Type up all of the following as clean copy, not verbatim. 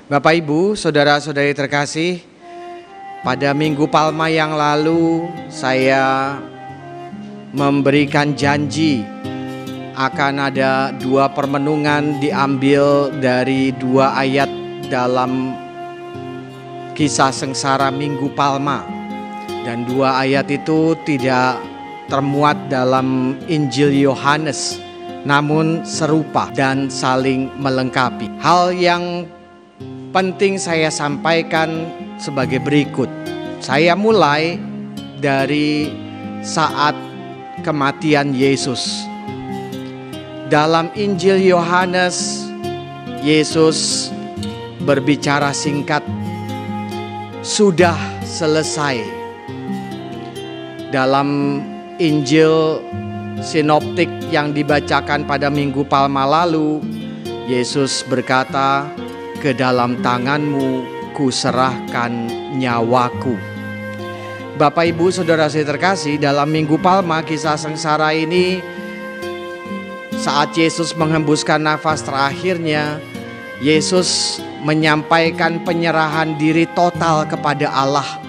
Bapak Ibu, saudara-saudari terkasih, pada Minggu Palma yang lalu saya memberikan janji akan ada dua permenungan diambil dari dua ayat dalam kisah sengsara Minggu Palma. Dan dua ayat itu tidak termuat dalam Injil Yohanes, namun serupa dan saling melengkapi. Hal yang penting saya sampaikan sebagai berikut. Saya mulai dari saat kematian Yesus. Dalam Injil Yohanes, Yesus berbicara singkat, "Sudah selesai." Dalam Injil sinoptik yang dibacakan pada Minggu Palma lalu, Yesus berkata, "Ke dalam tanganmu kuserahkan nyawaku." Bapak Ibu saudara saya terkasih, dalam Minggu Palma kisah sengsara ini, saat Yesus menghembuskan nafas terakhirnya, Yesus menyampaikan penyerahan diri total kepada Allah.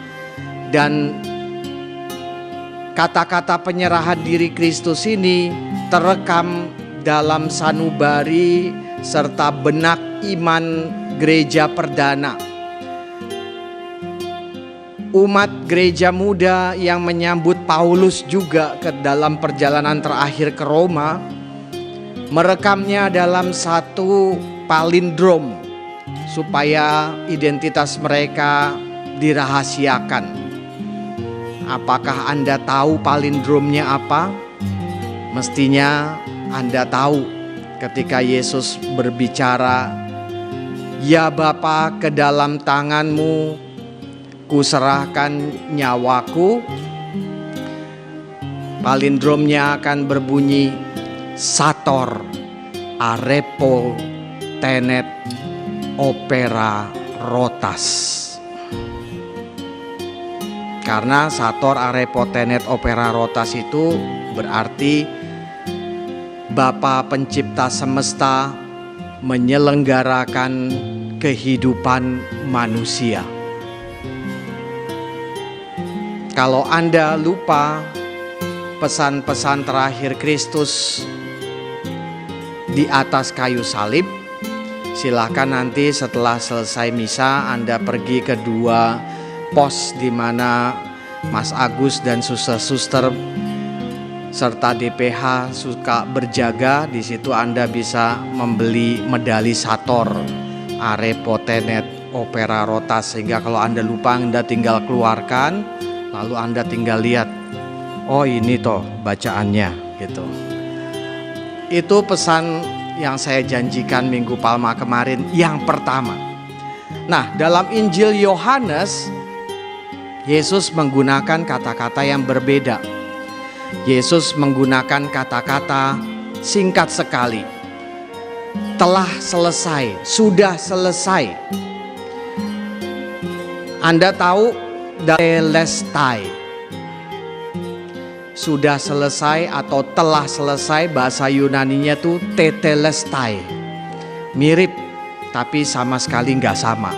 Dan kata-kata penyerahan diri Kristus ini terekam dalam sanubari serta benak iman gereja perdana. Umat gereja muda yang menyambut Paulus juga ke dalam perjalanan terakhir ke Roma, merekamnya dalam satu palindrom supaya identitas mereka dirahasiakan. Apakah Anda tahu palindromnya apa? Mestinya Anda tahu ketika Yesus berbicara, "Ya Bapa, ke dalam tanganmu kuserahkan nyawaku." Palindromnya akan berbunyi Sator Arepo Tenet Opera Rotas. Karena Sator Arepo Tenet Opera Rotas itu berarti Bapa pencipta semesta menyelenggarakan kehidupan manusia. Kalau Anda lupa pesan-pesan terakhir Kristus di atas kayu salib, silakan nanti setelah selesai misa Anda pergi ke dua pos di mana Mas Agus dan suster-suster serta DPH suka berjaga. Di situ Anda bisa membeli medali Sator Arepo Tenet Opera Rotas, sehingga kalau Anda lupa Anda tinggal keluarkan, lalu Anda tinggal lihat, oh ini toh bacaannya gitu. Itu pesan yang saya janjikan Minggu Palma kemarin yang pertama. Nah, dalam Injil Yohanes, Yesus menggunakan kata-kata yang berbeda. Yesus menggunakan kata-kata singkat sekali. Telah selesai, sudah selesai. Anda tahu tetelestai. Sudah selesai atau telah selesai, bahasa Yunaninya tuh tetelestai. Mirip, tapi sama sekali nggak sama.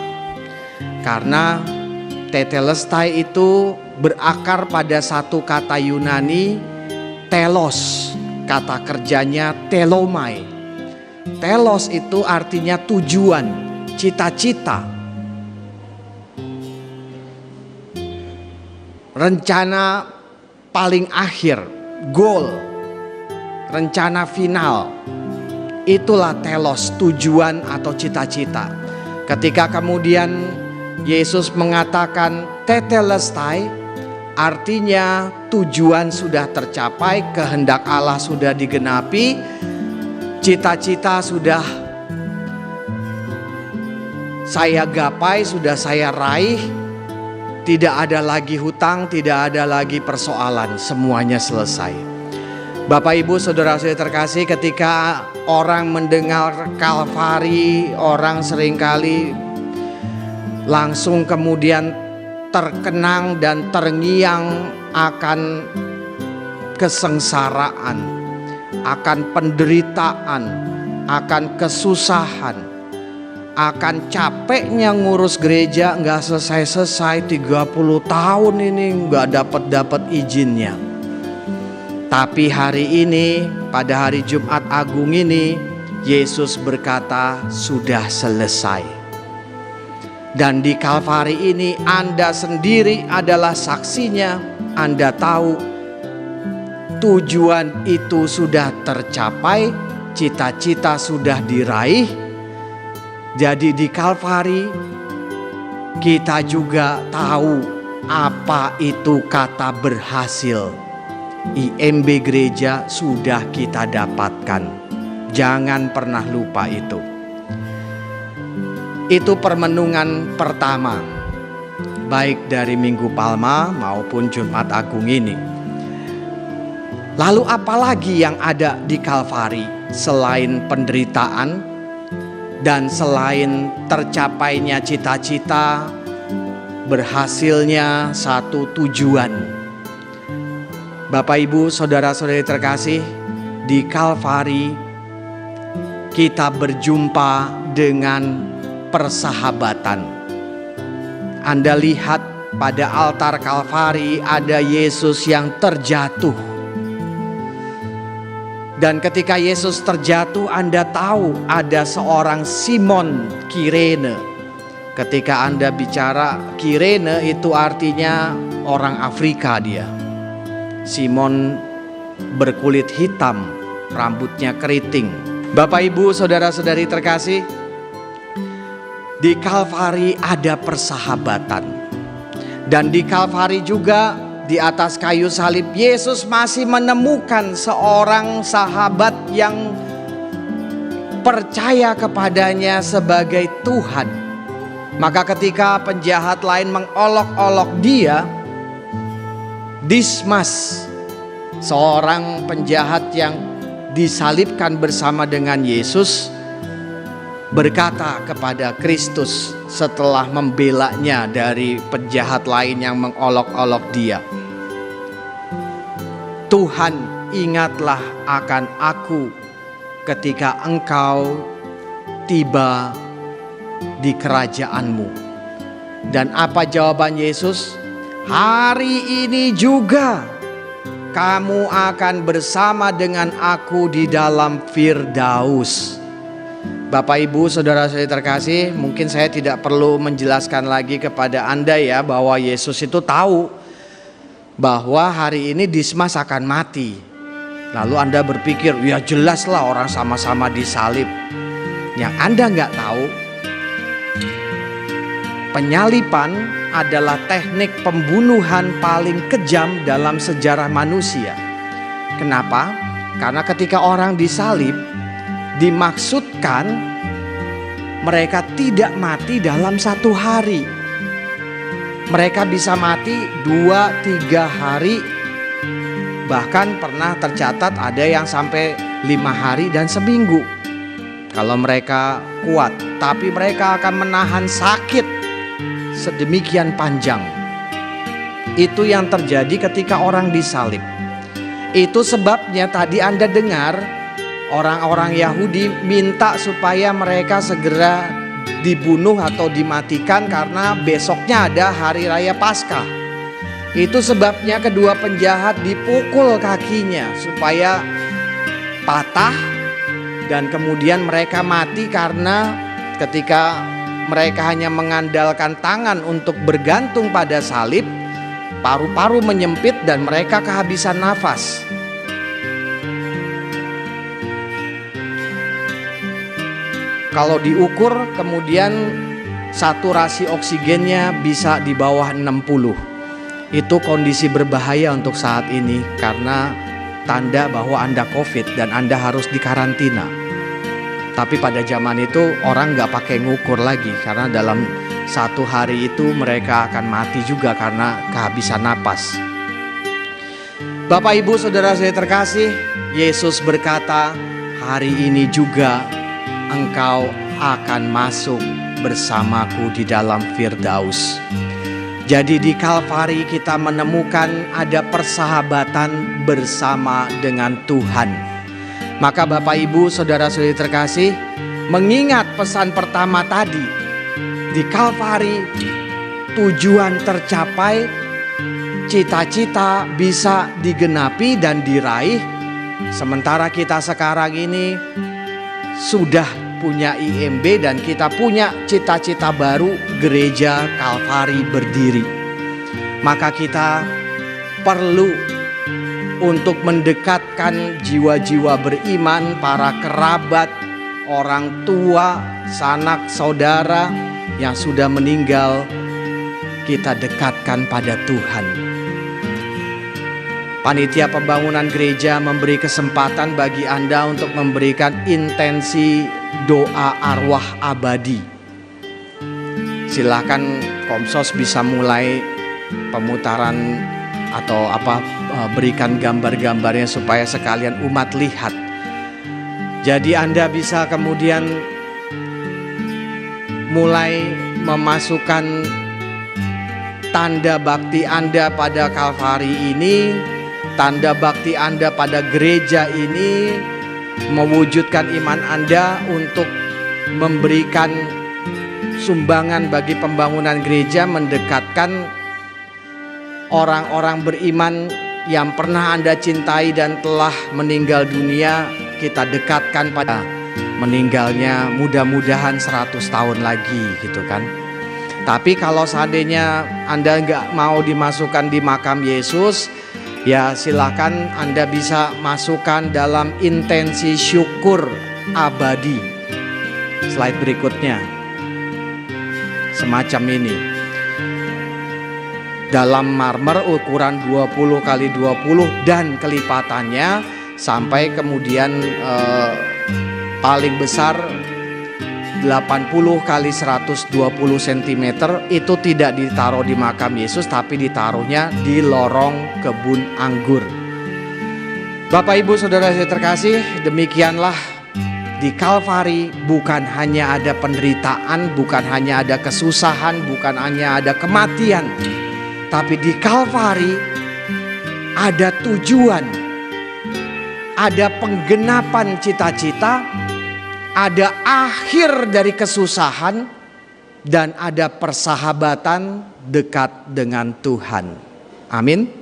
Karena tetelestai itu berakar pada satu kata Yunani, telos. Kata kerjanya telomai. Telos itu artinya tujuan, cita-cita, rencana paling akhir, goal, rencana final. Itulah telos, tujuan atau cita-cita. Ketika kemudian Yesus mengatakan tetelestai, artinya tujuan sudah tercapai, kehendak Allah sudah digenapi, cita-cita sudah saya gapai, sudah saya raih. Tidak ada lagi hutang, tidak ada lagi persoalan, semuanya selesai. Bapak Ibu saudara saya terkasih, ketika orang mendengar Kalvari, orang seringkali langsung kemudian terkenang dan terngiang akan kesengsaraan, akan penderitaan, akan kesusahan, akan capeknya ngurus gereja, nggak selesai-selesai 30 tahun ini nggak dapat izinnya. Tapi hari ini, pada hari Jumat Agung ini, Yesus berkata sudah selesai. Dan di Kalvari ini Anda sendiri adalah saksinya. Anda tahu tujuan itu sudah tercapai, cita-cita sudah diraih. Jadi di Kalvari kita juga tahu apa itu kata berhasil. IMB gereja sudah kita dapatkan. Jangan pernah lupa itu. Itu permenungan pertama, baik dari Minggu Palma maupun Jumat Agung ini. Lalu apalagi yang ada di Kalvari selain penderitaan dan selain tercapainya cita-cita, berhasilnya satu tujuan? Bapak, Ibu, saudara-saudari terkasih, di Kalvari kita berjumpa dengan persahabatan. Anda lihat pada altar Kalvari ada Yesus yang terjatuh. Dan ketika Yesus terjatuh, Anda tahu ada seorang Simon Kirene. Ketika Anda bicara Kirene itu artinya orang Afrika dia. Simon berkulit hitam, rambutnya keriting. Bapak, Ibu, saudara-saudari terkasih, di Kalvari ada persahabatan. Dan di Kalvari juga, di atas kayu salib, Yesus masih menemukan seorang sahabat yang percaya kepadanya sebagai Tuhan. Maka ketika penjahat lain mengolok-olok dia, Dismas, seorang penjahat yang disalibkan bersama dengan Yesus, berkata kepada Kristus setelah membelanya dari penjahat lain yang mengolok-olok dia, "Tuhan, ingatlah akan aku ketika Engkau tiba di kerajaan-Mu." Dan apa jawaban Yesus? "Hari ini juga kamu akan bersama dengan aku di dalam Firdaus." Bapak, Ibu, saudara-saudari terkasih, mungkin saya tidak perlu menjelaskan lagi kepada Anda ya, bahwa Yesus itu tahu bahwa hari ini Dismas akan mati. Lalu Anda berpikir, ya jelaslah orang sama-sama disalib. Yang Anda nggak tahu, penyaliban adalah teknik pembunuhan paling kejam dalam sejarah manusia. Kenapa? Karena ketika orang disalib, dimaksudkan mereka tidak mati dalam satu hari. Mereka bisa mati 2-3 hari. Bahkan pernah tercatat ada yang sampai 5 hari dan seminggu. Kalau mereka kuat, tapi mereka akan menahan sakit sedemikian panjang. Itu yang terjadi ketika orang disalib. Itu sebabnya tadi Anda dengar orang-orang Yahudi minta supaya mereka segera dibunuh atau dimatikan karena besoknya ada hari raya Paskah. Itu sebabnya kedua penjahat dipukul kakinya supaya patah dan kemudian mereka mati, karena ketika mereka hanya mengandalkan tangan untuk bergantung pada salib, paru-paru menyempit dan mereka kehabisan nafas. Kalau diukur kemudian saturasi oksigennya bisa di bawah 60. Itu kondisi berbahaya untuk saat ini karena tanda bahwa Anda COVID dan Anda harus dikarantina. Tapi pada zaman itu orang nggak pakai ngukur lagi, karena dalam satu hari itu mereka akan mati juga karena kehabisan napas. Bapak, Ibu, saudara saya terkasih, Yesus berkata, "Hari ini juga engkau akan masuk bersamaku di dalam Firdaus." Jadi di Kalvari kita menemukan ada persahabatan bersama dengan Tuhan. Maka Bapak, Ibu, saudara-saudari terkasih, mengingat pesan pertama tadi, di Kalvari tujuan tercapai, cita-cita bisa digenapi dan diraih. Sementara kita sekarang ini sudah punya IMB dan kita punya cita-cita baru, gereja Kalvari berdiri. Maka kita perlu untuk mendekatkan jiwa-jiwa beriman, para kerabat, orang tua, sanak saudara yang sudah meninggal, kita dekatkan pada Tuhan. Panitia pembangunan gereja memberi kesempatan bagi Anda untuk memberikan intensi doa arwah abadi. Silakan Komsos bisa mulai pemutaran atau berikan gambar-gambarnya supaya sekalian umat lihat. Jadi Anda bisa kemudian mulai memasukkan tanda bakti Anda pada Kalvari ini, tanda bakti Anda pada gereja ini, mewujudkan iman Anda untuk memberikan sumbangan bagi pembangunan gereja, mendekatkan orang-orang beriman yang pernah Anda cintai dan telah meninggal dunia, kita dekatkan pada meninggalnya mudah-mudahan 100 tahun lagi gitu kan. Tapi kalau seandainya Anda nggak mau dimasukkan di makam Yesus, ya silakan Anda bisa masukkan dalam intensi syukur abadi. Slide berikutnya. Semacam ini. Dalam marmer ukuran 20 x 20 dan kelipatannya sampai kemudian paling besar 80 x 120 cm, itu tidak ditaruh di makam Yesus tapi ditaruhnya di lorong kebun anggur. Bapak Ibu Saudara saya terkasih, demikianlah di Kalvari bukan hanya ada penderitaan, bukan hanya ada kesusahan, bukan hanya ada kematian, tapi di Kalvari ada tujuan, ada penggenapan cita-cita, ada akhir dari kesusahan, dan ada persahabatan dekat dengan Tuhan. Amin.